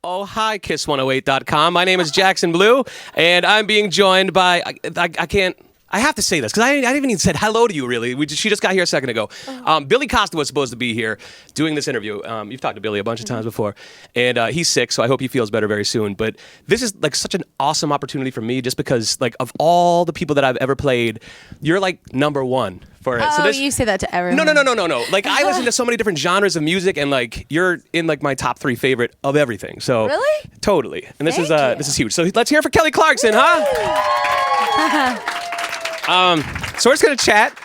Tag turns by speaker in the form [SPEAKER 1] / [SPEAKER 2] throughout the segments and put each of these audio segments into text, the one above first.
[SPEAKER 1] Oh, hi, Kiss108.com. My name is Jackson Blue, and I'm being joined by, I have to say this, because I haven't even said hello to you, really. She just got here a second ago. Billy Costa was supposed to be here doing this interview. You've talked to Billy a bunch of times before, and he's sick, so I hope he feels better very soon. But this is like such an awesome opportunity for me, just because like of all the people that I've ever played, you're like number one for it.
[SPEAKER 2] Oh, so you say that to everyone.
[SPEAKER 1] No. Like I listen to so many different genres of music, and like you're in like my top 3 favorite of everything. So
[SPEAKER 2] really,
[SPEAKER 1] totally. And this
[SPEAKER 2] Thank
[SPEAKER 1] is huge. So let's hear it for Kelly Clarkson, huh? So we're just gonna chat,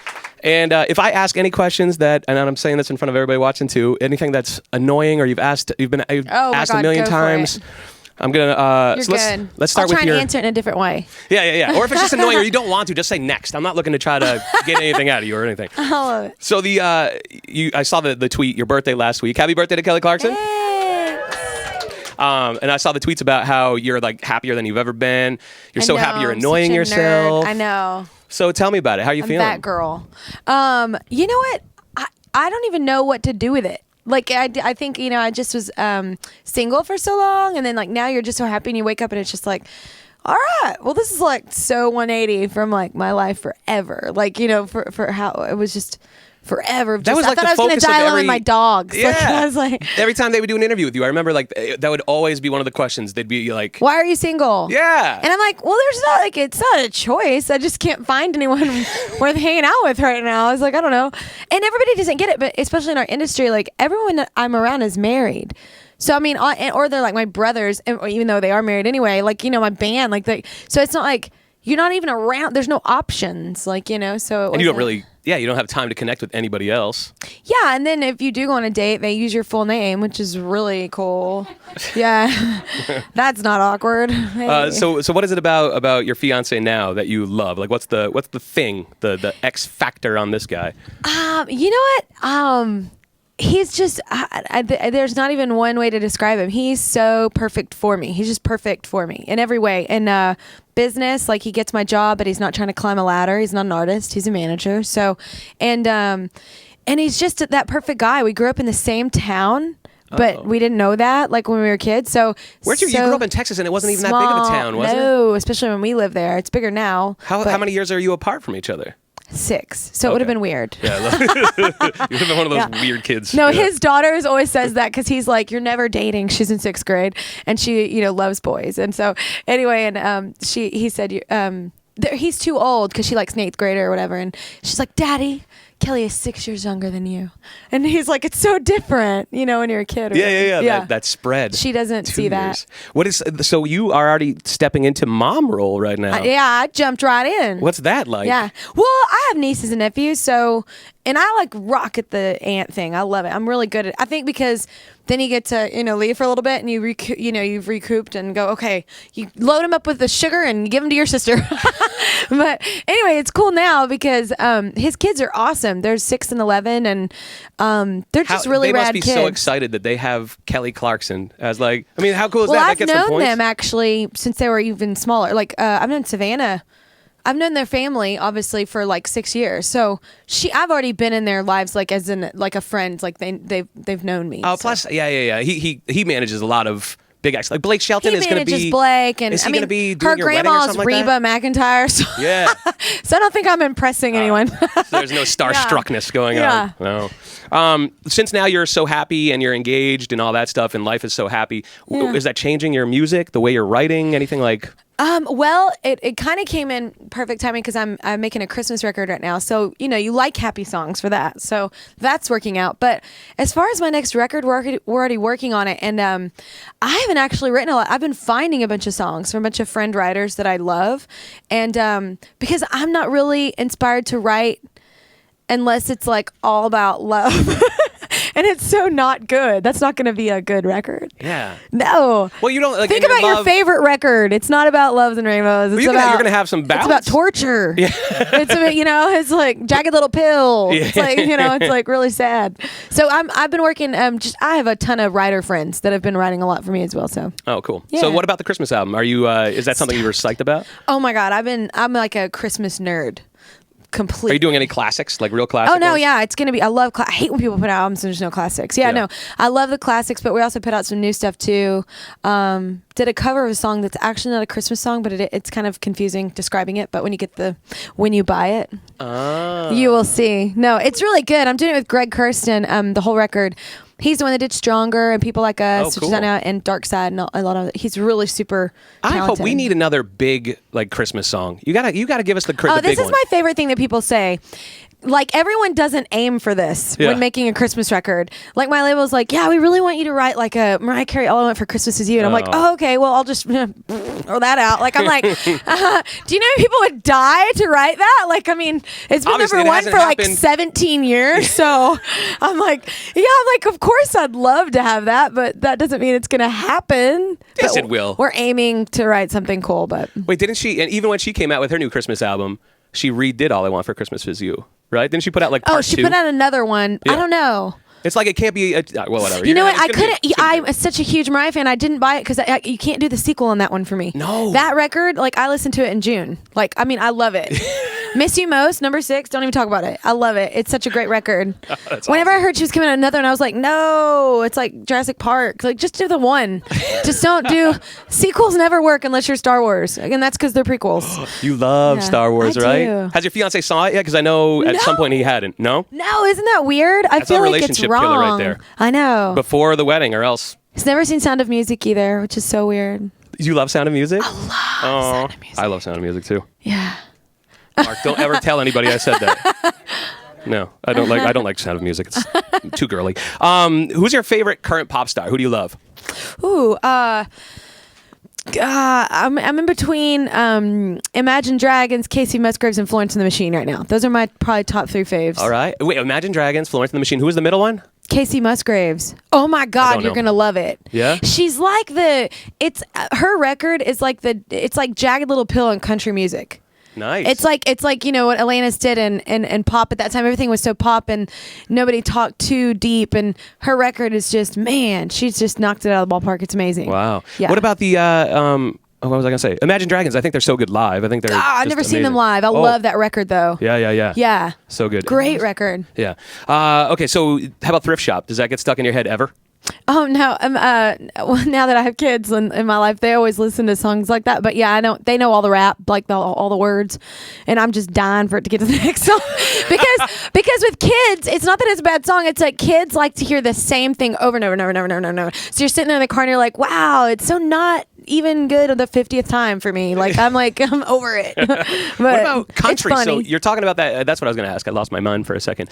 [SPEAKER 1] and if I ask any questions and I'm saying this in front of everybody watching too, anything that's annoying or you've been asked a million times. I'm gonna.
[SPEAKER 2] You're
[SPEAKER 1] so
[SPEAKER 2] good.
[SPEAKER 1] Let's start
[SPEAKER 2] I'll
[SPEAKER 1] with
[SPEAKER 2] try
[SPEAKER 1] your.
[SPEAKER 2] and answer it in a different way.
[SPEAKER 1] Yeah. Or if it's just annoying or you don't want to, just say next. I'm not looking to try to get anything out of you or anything.
[SPEAKER 2] I love it.
[SPEAKER 1] So I saw the tweet. Your birthday last week. Happy birthday to Kelly Clarkson.
[SPEAKER 2] Thanks.
[SPEAKER 1] And I saw the tweets about how you're like happier than you've ever been. You're so happy you're annoying
[SPEAKER 2] such a
[SPEAKER 1] yourself.
[SPEAKER 2] Nerd. I know.
[SPEAKER 1] So tell me about it. How are you feeling?
[SPEAKER 2] That girl. You know what? I don't even know what to do with it. Like I think I just was single for so long, and then like now you're just so happy, and you wake up and it's just like, all right, well this is like so 180 from like my life forever. Like for how it was just forever.
[SPEAKER 1] That was like
[SPEAKER 2] I thought I was gonna die alone with my dogs.
[SPEAKER 1] Yeah.
[SPEAKER 2] Like, I was like,
[SPEAKER 1] every time they would do an interview with you, I remember like that would always be one of the questions. They'd be like,
[SPEAKER 2] why are you single?
[SPEAKER 1] Yeah.
[SPEAKER 2] And I'm like, well, there's not like it's not a choice. I just can't find anyone worth hanging out with right now. I was like, I don't know. And everybody doesn't get it, but especially in our industry, like everyone that I'm around is married. So I mean, or they're like my brothers, even though they are married anyway. Like my band, so it's not like you're not even around. There's no options, like So
[SPEAKER 1] and you don't really. Yeah, you don't have time to connect with anybody else.
[SPEAKER 2] Yeah, and then if you do go on a date, they use your full name, which is really cool. Yeah, that's not awkward. Hey.
[SPEAKER 1] So what is it about your fiance now that you love? Like, what's the thing, the X factor on this guy?
[SPEAKER 2] You know what? He's just there's not even one way to describe him. He's so perfect for me. He's just perfect for me in every way. And business, like he gets my job, but he's not trying to climb a ladder. He's not an artist. He's a manager. So, and he's just that perfect guy. We grew up in the same town, but we didn't know that like when we were kids. So
[SPEAKER 1] you grew up in Texas, and it wasn't even that big of a town, was it?
[SPEAKER 2] No, especially when we live there. It's bigger now.
[SPEAKER 1] How many years are you apart from each other?
[SPEAKER 2] 6. So it would have been weird.
[SPEAKER 1] Yeah, you would have been one of those weird kids.
[SPEAKER 2] No, his daughters always says that because he's like, you're never dating. She's in 6th grade and she, loves boys. And so anyway, and he said, he's too old because she likes an 8th grader or whatever. And she's like, Daddy, Kelly is 6 years younger than you. And he's like, it's so different, when you're a kid. Or
[SPEAKER 1] yeah. That spread.
[SPEAKER 2] She doesn't see that.
[SPEAKER 1] So you are already stepping into mom role right now.
[SPEAKER 2] I jumped right in.
[SPEAKER 1] What's that like?
[SPEAKER 2] Yeah. Well, I have nieces and nephews, and I like rock at the aunt thing. I love it. I'm really good at it. I think because then you get to, leave for a little bit and you've recouped and go, okay, you load them up with the sugar and give them to your sister. But anyway, it's cool now because his kids are awesome. They're 6 and 11 and they're just really rad kids.
[SPEAKER 1] They must be so excited that they have Kelly Clarkson as how cool is that?
[SPEAKER 2] Well,
[SPEAKER 1] That gets some
[SPEAKER 2] I've known
[SPEAKER 1] points.
[SPEAKER 2] them actually since they were even smaller. Like I've known Savannah. I've known their family obviously for like 6 years. So I've already been in their lives like as in like a friend. Like they've known me.
[SPEAKER 1] Oh, so. Plus, yeah. He manages a lot of big acts. Like Blake Shelton is going to be.
[SPEAKER 2] He manages Blake, and
[SPEAKER 1] is he going to be doing
[SPEAKER 2] her
[SPEAKER 1] your wedding or
[SPEAKER 2] grandma's
[SPEAKER 1] something like
[SPEAKER 2] Reba
[SPEAKER 1] that?
[SPEAKER 2] McEntire. So
[SPEAKER 1] Yeah.
[SPEAKER 2] So I don't think I'm impressing anyone.
[SPEAKER 1] So there's no starstruckness going on. No. Since now you're so happy and you're engaged and all that stuff, and life is so happy, is that changing your music, the way you're writing, anything like?
[SPEAKER 2] Well, it kind of came in perfect timing because I'm making a Christmas record right now. So, you like happy songs for that. So that's working out. But as far as my next record, we're already working on it. And I haven't actually written a lot. I've been finding a bunch of songs from a bunch of friend writers that I love. And because I'm not really inspired to write unless it's like all about love. And it's so not good. That's not going to be a good record.
[SPEAKER 1] Yeah.
[SPEAKER 2] No.
[SPEAKER 1] Well, you don't
[SPEAKER 2] think about your favorite record. It's not about loves and rainbows. It's
[SPEAKER 1] you're going to have some ballads.
[SPEAKER 2] It's about torture. Yeah. It's a bit, it's like Jagged Little Pill. Yeah. It's like it's like really sad. So I've been working. I have a ton of writer friends that have been writing a lot for me as well. So.
[SPEAKER 1] Oh, cool.
[SPEAKER 2] Yeah.
[SPEAKER 1] So what about the Christmas album? Are you? Is that something you were psyched about?
[SPEAKER 2] Oh my God, I'm like a Christmas nerd. complete.
[SPEAKER 1] Are you doing any classics, like real classics?
[SPEAKER 2] Oh no, yeah, it's gonna be. I love. I hate when people put out albums and there's no classics. Yeah, no, I love the classics, but we also put out some new stuff too. Did a cover of a song that's actually not a Christmas song, but it's kind of confusing describing it. But when you buy it, you will see. No, it's really good. I'm doing it with Greg Kirsten. The whole record. He's the one that did Stronger and People Like Us, which is out now, and Dark Side, and a lot of. He's really super talented.
[SPEAKER 1] I hope we need another big like Christmas song. You gotta give us the big one.
[SPEAKER 2] This is my favorite thing that people say. Like, everyone doesn't aim for this when making a Christmas record. Like, my label's like, yeah, we really want you to write like a Mariah Carey, All I Want for Christmas Is You. And I'm like, oh, okay, well, I'll just throw that out. Like, I'm like, do you know how many people would die to write that? Like, I mean, it's been
[SPEAKER 1] Obviously,
[SPEAKER 2] number one for like 17 years. So I'm like, of course I'd love to have that, but that doesn't mean it's going to happen.
[SPEAKER 1] Yes,
[SPEAKER 2] but
[SPEAKER 1] it will.
[SPEAKER 2] We're aiming to write something cool, but.
[SPEAKER 1] Wait, didn't she, and even when she came out with her new Christmas album, she redid All I Want for Christmas Is You, right? Didn't she put out like part
[SPEAKER 2] she
[SPEAKER 1] two?
[SPEAKER 2] put out another one.
[SPEAKER 1] Yeah.
[SPEAKER 2] I don't know.
[SPEAKER 1] It's like it can't be. Well, whatever.
[SPEAKER 2] You know what? I couldn't. I'm such a huge Mariah fan. I didn't buy it because you can't do the sequel on that one for me.
[SPEAKER 1] No.
[SPEAKER 2] That record, like, I listened to it in June. Like, I mean, I love it. Miss You Most, number 6. Don't even talk about it. I love it. It's such a great record. Whenever I heard she was coming out another one, I was like, no, it's like Jurassic Park. Like, just do the one. Just don't do sequels. Never work unless you're Star Wars, and that's because they're prequels.
[SPEAKER 1] You love Star Wars,
[SPEAKER 2] I
[SPEAKER 1] right?
[SPEAKER 2] do.
[SPEAKER 1] Has your fiance saw it yet? Because I know at some point he hadn't. No.
[SPEAKER 2] No, isn't that weird? I
[SPEAKER 1] That's
[SPEAKER 2] feel
[SPEAKER 1] a
[SPEAKER 2] like it's
[SPEAKER 1] relationship
[SPEAKER 2] wrong.
[SPEAKER 1] killer right there.
[SPEAKER 2] I know.
[SPEAKER 1] Before the wedding, or else.
[SPEAKER 2] He's never seen Sound of Music either, which is so weird.
[SPEAKER 1] You love Sound of Music?
[SPEAKER 2] I love Sound of Music.
[SPEAKER 1] I love Sound of Music too.
[SPEAKER 2] Yeah.
[SPEAKER 1] Mark, don't ever tell anybody I said that. No, I don't like Sound of Music. It's too girly. Who's your favorite current pop star? Who do you love?
[SPEAKER 2] Ooh, I'm in between Imagine Dragons, Casey Musgraves, and Florence and the Machine right now. Those are my probably top 3 faves.
[SPEAKER 1] All right. Wait, Imagine Dragons, Florence and the Machine. Who was the middle one?
[SPEAKER 2] Casey Musgraves. Oh my God, you're gonna love it.
[SPEAKER 1] Yeah.
[SPEAKER 2] She's like her record is like it's like Jagged Little Pill in country music.
[SPEAKER 1] Nice.
[SPEAKER 2] It's like you know what Alanis did and pop at that time. Everything was so pop and nobody talked too deep. And her record is just, man, she's just knocked it out of the ballpark. It's amazing.
[SPEAKER 1] Wow.
[SPEAKER 2] Yeah.
[SPEAKER 1] What about the what was I gonna say? Imagine Dragons. I think they're so good live. I think they're.
[SPEAKER 2] I've never seen them
[SPEAKER 1] amazing.
[SPEAKER 2] live. I love that record though.
[SPEAKER 1] Yeah.
[SPEAKER 2] Yeah.
[SPEAKER 1] So good.
[SPEAKER 2] Great record.
[SPEAKER 1] Yeah. Okay. So how about Thrift Shop? Does that get stuck in your head ever?
[SPEAKER 2] Oh no! Now that I have kids in my life, they always listen to songs like that. But yeah, they know all the rap, like all the words, and I'm just dying for it to get to the next song because with kids, it's not that it's a bad song. It's like kids like to hear the same thing over and over and over and over and over and over. So you're sitting there in the car and you're like, wow, it's so not even good the 50th time for me. Like I'm over it. But
[SPEAKER 1] what about country?
[SPEAKER 2] It's funny.
[SPEAKER 1] So you're talking about that. That's what I was going to ask. I lost my mind for a second.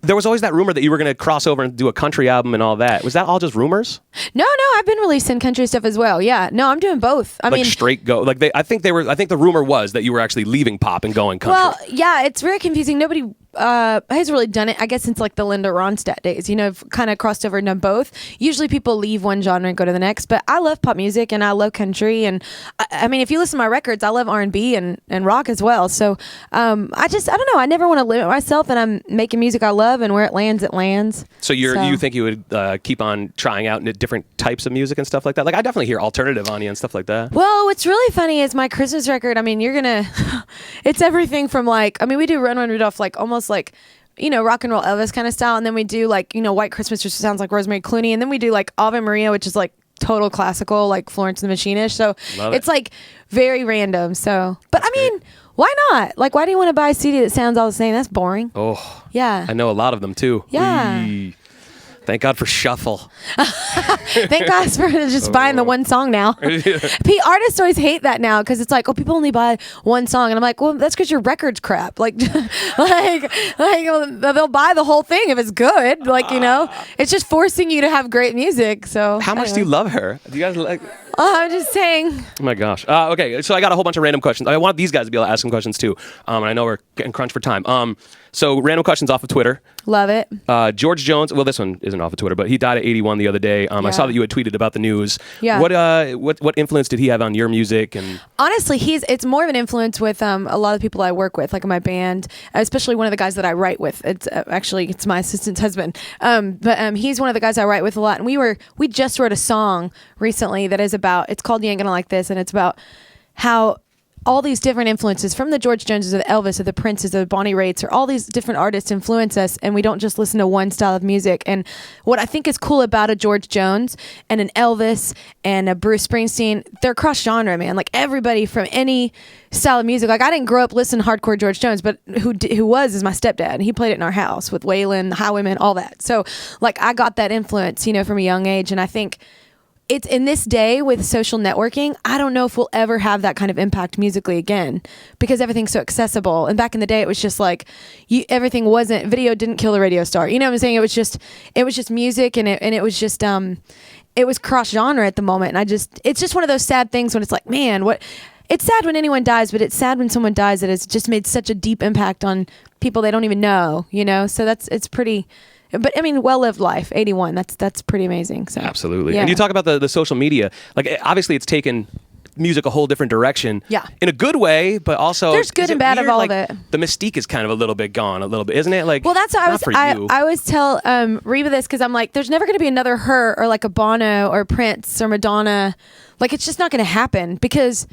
[SPEAKER 1] There was always that rumor that you were going to cross over and do a country album and all that. Was that all just rumors?
[SPEAKER 2] No, I've been releasing country stuff as well. Yeah, no, I'm doing both. I mean,
[SPEAKER 1] straight go. Like I think the rumor was that you were actually leaving pop and going country.
[SPEAKER 2] Well, yeah, it's very confusing. Nobody has really done it, I guess, since like the Linda Ronstadt days. You know, I've kind of crossed over and done both. Usually people leave one genre and go to the next, but I love pop music and I love country. And I mean, if you listen to my records, I love R&B and rock as well. So I don't know. I never want to limit myself, and I'm making music I love, and where it lands, it lands.
[SPEAKER 1] So you think you would keep on trying out different types of music and stuff like that? Like I definitely hear alternative on you and stuff like that.
[SPEAKER 2] Well, what's really funny is my Christmas record. I mean, it's everything from like, I mean, we do Run Run Rudolph, like almost like, you know, rock and roll Elvis kind of style. And then we do like, you know, White Christmas, which sounds like Rosemary Clooney. And then we do like Ave Maria, which is like total classical, like Florence and the Machine-ish. So it's like very random. So, but I mean, why not? Like, why do you want to buy a CD that sounds all the same? That's boring.
[SPEAKER 1] Oh,
[SPEAKER 2] yeah.
[SPEAKER 1] I know a lot of them too.
[SPEAKER 2] Yeah.
[SPEAKER 1] Thank God for Shuffle.
[SPEAKER 2] Thank God for just buying the one song now. Artists always hate that now because it's like, oh, people only buy one song, and I'm like, well, that's because your record's crap. Like, they'll buy the whole thing if it's good. Like, you know, it's just forcing you to have great music. So,
[SPEAKER 1] how much do you love her? Do you guys like?
[SPEAKER 2] I'm just saying.
[SPEAKER 1] Oh my gosh. Okay, so I got a whole bunch of random questions. I want these guys to be able to ask some questions too. And I know we're getting crunched for time. So random questions off of Twitter.
[SPEAKER 2] Love it.
[SPEAKER 1] George Jones. Well, this one isn't off of Twitter, but he died at 81 the other day. I saw that you had tweeted about the news.
[SPEAKER 2] Yeah.
[SPEAKER 1] What influence did he have on your music? And
[SPEAKER 2] honestly, it's more of an influence with a lot of people I work with, like in my band, especially one of the guys that I write with. It's my assistant's husband. But he's one of the guys I write with a lot, and we just wrote a song recently that is about. It's called "You Ain't Gonna Like This," and it's about how all these different influences from the George Joneses, or the Elvis, or the Princes, or the Bonnie Raitt's, or all these different artists influence us, and we don't just listen to one style of music. And what I think is cool about a George Jones and an Elvis and a Bruce Springsteen, they're cross genre, man. Like everybody from any style of music. Like I didn't grow up listening to hardcore George Jones, but who was is my stepdad. He played it in our house with Waylon, the Highwaymen, all that. So like I got that influence, from a young age. And I think it's in this day with social networking, I don't know if we'll ever have that kind of impact musically again, because everything's so accessible. And back in the day, it was just like everything wasn't, video didn't kill the radio star. You know what I'm saying? It was just music, and it was just it was cross genre at the moment. And it's just one of those sad things when it's like, man, it's sad when anyone dies, but it's sad when someone dies that has just made such a deep impact on people they don't even know. So it's pretty. But I mean, well-lived life, 81. That's pretty amazing. So
[SPEAKER 1] absolutely.
[SPEAKER 2] Yeah.
[SPEAKER 1] And you talk about the social media. Like obviously, it's taken music a whole different direction.
[SPEAKER 2] Yeah.
[SPEAKER 1] In a good way, but also
[SPEAKER 2] there's good and bad of all of it.
[SPEAKER 1] The mystique is kind of a little bit gone, a little bit, isn't it? Like,
[SPEAKER 2] well, that's what I always tell Reba this, because I'm like, there's never going to be another her or like a Bono or Prince or Madonna. Like it's just not going to happen, because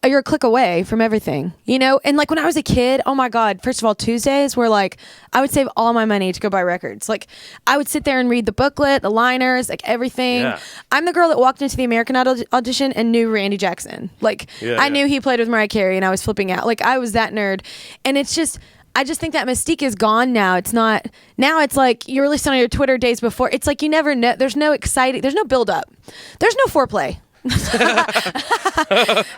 [SPEAKER 2] you're a click away from everything, And like when I was a kid, oh my God, first of all, Tuesdays were like, I would save all my money to go buy records. Like I would sit there and read the booklet, the liners, like everything. Yeah. I'm the girl that walked into the American Idol audition and knew Randy Jackson. Like I knew he played with Mariah Carey, and I was flipping out. Like I was that nerd. And it's just, I just think that mystique is gone now. It's not, now it's like you released on your Twitter days before. It's like you never know. There's no exciting, there's no build up. There's no foreplay.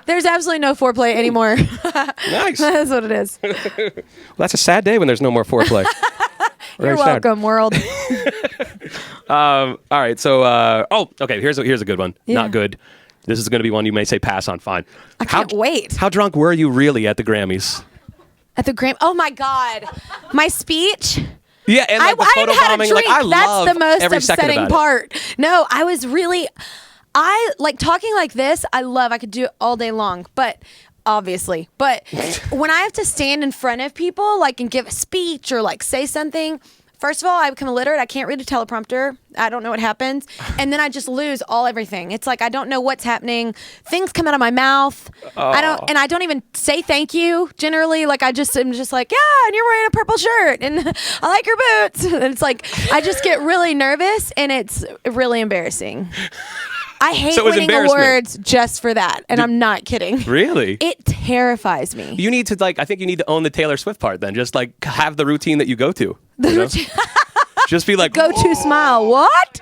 [SPEAKER 2] There's absolutely no foreplay anymore.
[SPEAKER 1] Nice.
[SPEAKER 2] That's what it is.
[SPEAKER 1] Well, that's a sad day when there's no more foreplay.
[SPEAKER 2] You're welcome, world.
[SPEAKER 1] All right. So, okay. Here's a good one.
[SPEAKER 2] Yeah.
[SPEAKER 1] Not good. This is going to be one you may say pass on. Fine.
[SPEAKER 2] I can't wait.
[SPEAKER 1] How drunk were you really at the Grammys?
[SPEAKER 2] At the Oh my God, my speech.
[SPEAKER 1] Yeah, and like the photo bombing. Like I love
[SPEAKER 2] That's the most
[SPEAKER 1] every
[SPEAKER 2] upsetting part. No, I was really. I like talking like this. I could do it all day long, but obviously, when I have to stand in front of people, like, and give a speech or like say something, first of all, I become illiterate. I can't read a teleprompter. I don't know what happens. And then I just lose everything. It's like, I don't know what's happening. Things come out of my mouth.
[SPEAKER 1] Oh.
[SPEAKER 2] I don't even say thank you generally. Like I'm just like, yeah, and you're wearing a purple shirt and I like your boots. And it's like, I just get really nervous, and it's really embarrassing. I hate winning awards just for that, and I'm not kidding.
[SPEAKER 1] Really?
[SPEAKER 2] It terrifies me.
[SPEAKER 1] You need to I think you need to own the Taylor Swift part then. Just like have the routine that you go to. Just be like,
[SPEAKER 2] go to smile. What?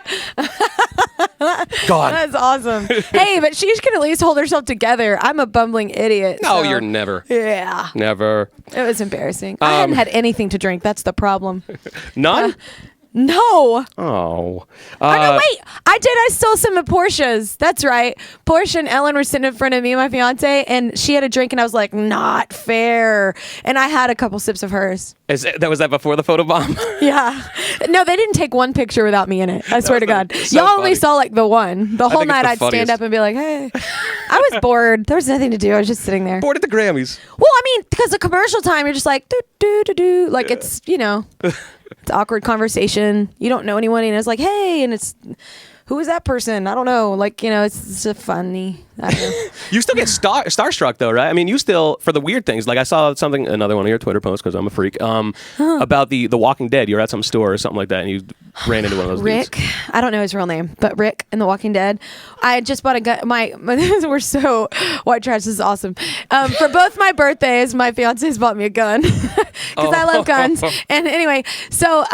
[SPEAKER 1] God.
[SPEAKER 2] That's awesome. Hey, but she can at least hold herself together. I'm a bumbling idiot.
[SPEAKER 1] No,
[SPEAKER 2] so.
[SPEAKER 1] You're never.
[SPEAKER 2] Yeah.
[SPEAKER 1] Never.
[SPEAKER 2] It was embarrassing. I hadn't had anything to drink. That's the problem.
[SPEAKER 1] None?
[SPEAKER 2] No.
[SPEAKER 1] Oh.
[SPEAKER 2] Oh, no, wait. I did. I stole some of Portia's. That's right. Portia and Ellen were sitting in front of me and my fiance, and she had a drink, and I was like, not fair. And I had a couple sips of hers.
[SPEAKER 1] Was that before the photo bomb?
[SPEAKER 2] Yeah. No, they didn't take one picture without me in it. I swear to God.
[SPEAKER 1] So
[SPEAKER 2] Y'all
[SPEAKER 1] funny.
[SPEAKER 2] only saw like the one. The whole night I'd
[SPEAKER 1] funniest.
[SPEAKER 2] stand up and be like, hey. I was bored. There was nothing to do. I was just sitting there.
[SPEAKER 1] Bored at the Grammys.
[SPEAKER 2] Well, I mean, because the commercial time, you're just like, do, do, do, do. Like, it's, it's awkward conversation. You don't know anyone, and it's like, hey, and it's, who is that person? I don't know. Like, it's a funny. I don't know.
[SPEAKER 1] You still get starstruck though, right? I mean, you still, for the weird things, like I saw another one of your Twitter posts, because I'm a freak, about the Walking Dead. You were at some store or something like that, and you ran into one of those
[SPEAKER 2] Rick,
[SPEAKER 1] dudes.
[SPEAKER 2] I don't know his real name, but Rick in The Walking Dead. I had just bought a gun. We're so white trash. This is awesome. For both my birthdays, my fiance's bought me a gun because I love guns. And anyway, so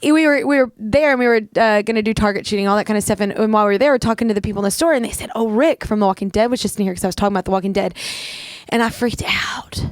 [SPEAKER 2] we were there, and we were gonna do target shooting, all that kind of stuff. And while we were there, we were talking to the people in the store, and they said, "Oh, Rick from The Walking Dead was just in here," because I was talking about The Walking Dead, and I freaked out.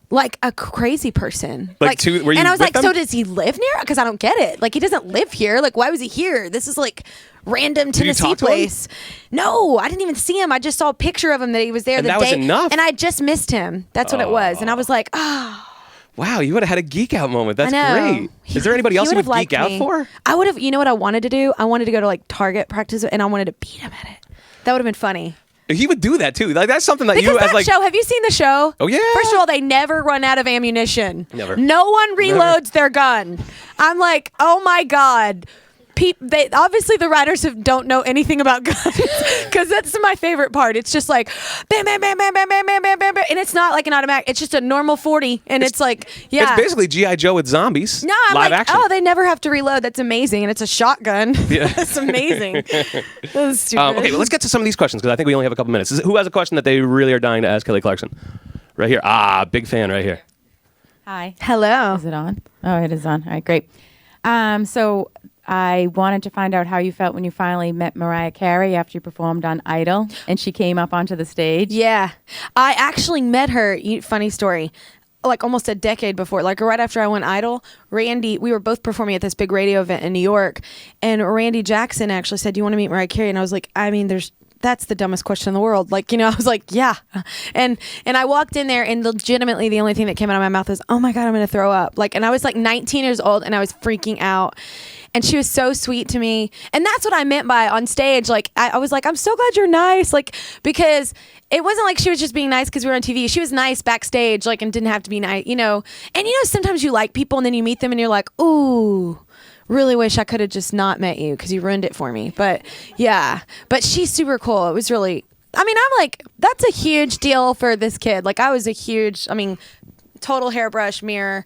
[SPEAKER 2] Like a crazy person.
[SPEAKER 1] Were you
[SPEAKER 2] and I was
[SPEAKER 1] with
[SPEAKER 2] like,
[SPEAKER 1] them?
[SPEAKER 2] so does he live near? Because I don't get it. Like, he doesn't live here. Like, why was he here? This is like random
[SPEAKER 1] Did you
[SPEAKER 2] Tennessee
[SPEAKER 1] talk to him?
[SPEAKER 2] place. No, I didn't even see him. I just saw a picture of him that he was there
[SPEAKER 1] And
[SPEAKER 2] the
[SPEAKER 1] that
[SPEAKER 2] day.
[SPEAKER 1] was enough?
[SPEAKER 2] And I just missed him. That's what it was. And I was like,
[SPEAKER 1] Wow, you would have had a geek out moment. That's
[SPEAKER 2] I know.
[SPEAKER 1] great. Is there anybody else you would
[SPEAKER 2] have
[SPEAKER 1] geek out
[SPEAKER 2] liked me.
[SPEAKER 1] for?
[SPEAKER 2] I would have, you know what I wanted to do? I wanted to go to like Target practice, and I wanted to beat him at it. That would have been funny.
[SPEAKER 1] He would do that too. Like that's something that
[SPEAKER 2] Because
[SPEAKER 1] you as
[SPEAKER 2] that
[SPEAKER 1] like.
[SPEAKER 2] show, have you seen the show?
[SPEAKER 1] Oh, yeah.
[SPEAKER 2] First of all, they never run out of ammunition.
[SPEAKER 1] Never.
[SPEAKER 2] No one reloads their gun. I'm like, oh my God. obviously the writers don't know anything about guns because that's my favorite part. It's just like bam, bam, bam, bam, bam, bam, bam, bam, bam, bam, and it's not like an automatic. It's just a normal 40, and it's like
[SPEAKER 1] It's basically G.I. Joe with zombies.
[SPEAKER 2] No, I'm
[SPEAKER 1] live
[SPEAKER 2] like,
[SPEAKER 1] action.
[SPEAKER 2] oh, they never have to reload. That's amazing, and it's a shotgun.
[SPEAKER 1] Yeah.
[SPEAKER 2] That's amazing. That's stupid.
[SPEAKER 1] Okay, well, let's get to some of these questions because I think we only have a couple minutes. Who has a question that they really are dying to ask Kelly Clarkson? Right here. Big fan right here.
[SPEAKER 3] Hi.
[SPEAKER 2] Hello.
[SPEAKER 3] Is it on? Oh, it is on. All right, great. So I wanted to find out how you felt when you finally met Mariah Carey after you performed on Idol and she came up onto the stage.
[SPEAKER 2] Yeah, I actually met her. Funny story. Like almost a decade before, like right after I went Idol, Randy, we were both performing at this big radio event in New York, and Randy Jackson actually said, "Do you want to meet Mariah Carey?" And I was like, I mean, that's the dumbest question in the world. Like, I was like, yeah. And I walked in there, and legitimately the only thing that came out of my mouth was, oh my God, I'm going to throw up. Like, and I was like 19 years old, and I was freaking out. And she was so sweet to me. And that's what I meant by on stage. Like, I was like, I'm so glad you're nice. Like, because it wasn't like she was just being nice because we were on TV. She was nice backstage, like, and didn't have to be nice, And, sometimes you like people, and then you meet them, and you're like, ooh, really wish I could have just not met you because you ruined it for me. But yeah, but she's super cool. It was really, I'm like, that's a huge deal for this kid. Like, I was total hairbrush mirror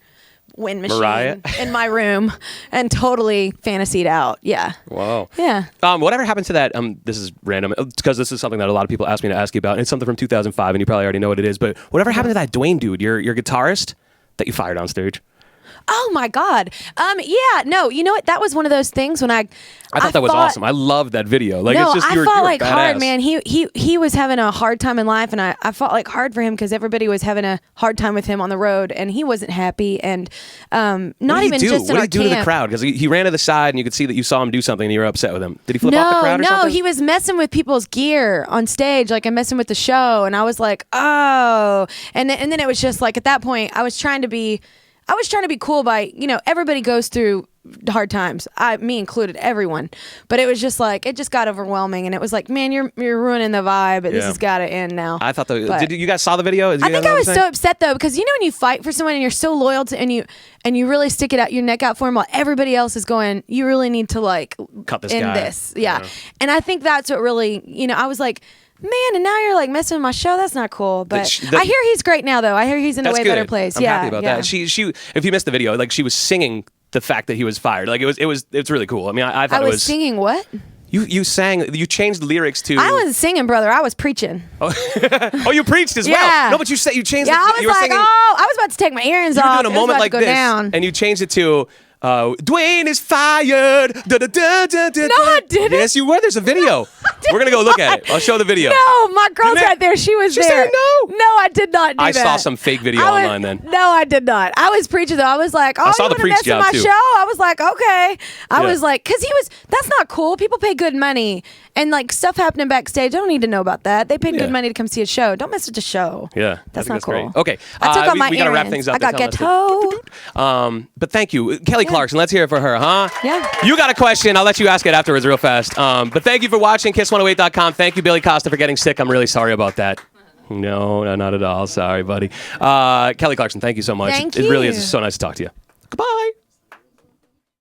[SPEAKER 2] wind machine
[SPEAKER 1] Mariah?
[SPEAKER 2] in my room and totally fantasied out. Yeah.
[SPEAKER 1] Wow.
[SPEAKER 2] Yeah.
[SPEAKER 1] Whatever happened to that? This is random because this is something that a lot of people ask me to ask you about. And it's something from 2005, and you probably already know what it is. But whatever happened to that Duane dude, your guitarist that you fired on stage?
[SPEAKER 2] Oh my God. Yeah. No. You know what? That was one of those things when I
[SPEAKER 1] thought that was awesome. I loved that video. Like,
[SPEAKER 2] no,
[SPEAKER 1] it's just
[SPEAKER 2] I
[SPEAKER 1] you were
[SPEAKER 2] fought like
[SPEAKER 1] badass.
[SPEAKER 2] hard, man. He was having a hard time in life, and I fought like hard for him because everybody was having a hard time with him on the road, and he wasn't happy. And not even just in
[SPEAKER 1] What
[SPEAKER 2] our
[SPEAKER 1] did he do to the
[SPEAKER 2] camp.
[SPEAKER 1] crowd? Because he ran to the side, and you could see that you saw him do something, and you were upset with him. Did he flip off the crowd or
[SPEAKER 2] No,
[SPEAKER 1] something?
[SPEAKER 2] he was messing with people's gear on stage, like, and messing with the show. And I was like, oh. And then it was just like, at that point, I was trying to be cool by, everybody goes through hard times. Me included, everyone. But it was just like, it just got overwhelming, and it was like, man, you're ruining the vibe. This has got to end now.
[SPEAKER 1] I thought did you guys saw the video?
[SPEAKER 2] I think I was so upset though, because when you fight for someone and you're so loyal to, and you really stick your neck out for him while everybody else is going, you really need to like
[SPEAKER 1] cut this
[SPEAKER 2] end
[SPEAKER 1] guy.
[SPEAKER 2] this. Yeah. And I think that's what really, I was like, man, and now you're like messing with my show. That's not cool. But I hear he's great now, though. I hear he's in a way better place.
[SPEAKER 1] I'm happy about
[SPEAKER 2] yeah.
[SPEAKER 1] that. She, if you missed the video, like, she was singing the fact that he was fired. Like, it's really cool. I mean, I thought
[SPEAKER 2] I
[SPEAKER 1] it
[SPEAKER 2] was
[SPEAKER 1] was
[SPEAKER 2] singing what?
[SPEAKER 1] You sang. You changed the lyrics to.
[SPEAKER 2] I wasn't singing, brother. I was preaching.
[SPEAKER 1] Oh, you preached as well.
[SPEAKER 2] Yeah.
[SPEAKER 1] No, but you changed.
[SPEAKER 2] Yeah, I was
[SPEAKER 1] you were
[SPEAKER 2] like,
[SPEAKER 1] singing,
[SPEAKER 2] I was about to take my earrings
[SPEAKER 1] you were
[SPEAKER 2] off.
[SPEAKER 1] doing a
[SPEAKER 2] It was
[SPEAKER 1] moment
[SPEAKER 2] about
[SPEAKER 1] like
[SPEAKER 2] to go
[SPEAKER 1] this,
[SPEAKER 2] down.
[SPEAKER 1] and you changed it to. Duane is fired. Da, da, da, da, da,
[SPEAKER 2] No, I didn't.
[SPEAKER 1] Yes, you were. There's a video. We're gonna go look at it. I'll show the video.
[SPEAKER 2] No, my girl's
[SPEAKER 1] Didn't it?
[SPEAKER 2] right there. She was
[SPEAKER 1] She
[SPEAKER 2] there.
[SPEAKER 1] said no.
[SPEAKER 2] No, I did not do
[SPEAKER 1] I
[SPEAKER 2] that.
[SPEAKER 1] saw some fake video online then.
[SPEAKER 2] No, I did not. I was preaching though. I was like, oh,
[SPEAKER 1] saw
[SPEAKER 2] you
[SPEAKER 1] the
[SPEAKER 2] want to
[SPEAKER 1] preach
[SPEAKER 2] mess with
[SPEAKER 1] job,
[SPEAKER 2] my
[SPEAKER 1] too.
[SPEAKER 2] show? I was like, okay. I
[SPEAKER 1] Yeah.
[SPEAKER 2] was like, because that's not cool. People pay good money. And like stuff happening backstage, I don't need to know about that. They paid
[SPEAKER 1] Yeah.
[SPEAKER 2] good money to come see a show. Don't mess with the show.
[SPEAKER 1] Yeah,
[SPEAKER 2] That's
[SPEAKER 1] I
[SPEAKER 2] not
[SPEAKER 1] think
[SPEAKER 2] cool.
[SPEAKER 1] Great. Okay,
[SPEAKER 2] I took out my
[SPEAKER 1] we gotta wrap
[SPEAKER 2] earrings.
[SPEAKER 1] things up.
[SPEAKER 2] I got
[SPEAKER 1] They're telling us
[SPEAKER 2] ghetto.
[SPEAKER 1] but thank you, Kelly Clarkson. Let's hear it for her, huh?
[SPEAKER 2] Yeah.
[SPEAKER 1] You got a question? I'll let you ask it afterwards, real fast. But thank you for watching Kiss108.com. Thank you, Billy Costa, for getting sick. I'm really sorry about that. No, not at all. Sorry, buddy. Kelly Clarkson, thank you so much.
[SPEAKER 2] Thank
[SPEAKER 1] It really
[SPEAKER 2] you.
[SPEAKER 1] is so nice to talk to you.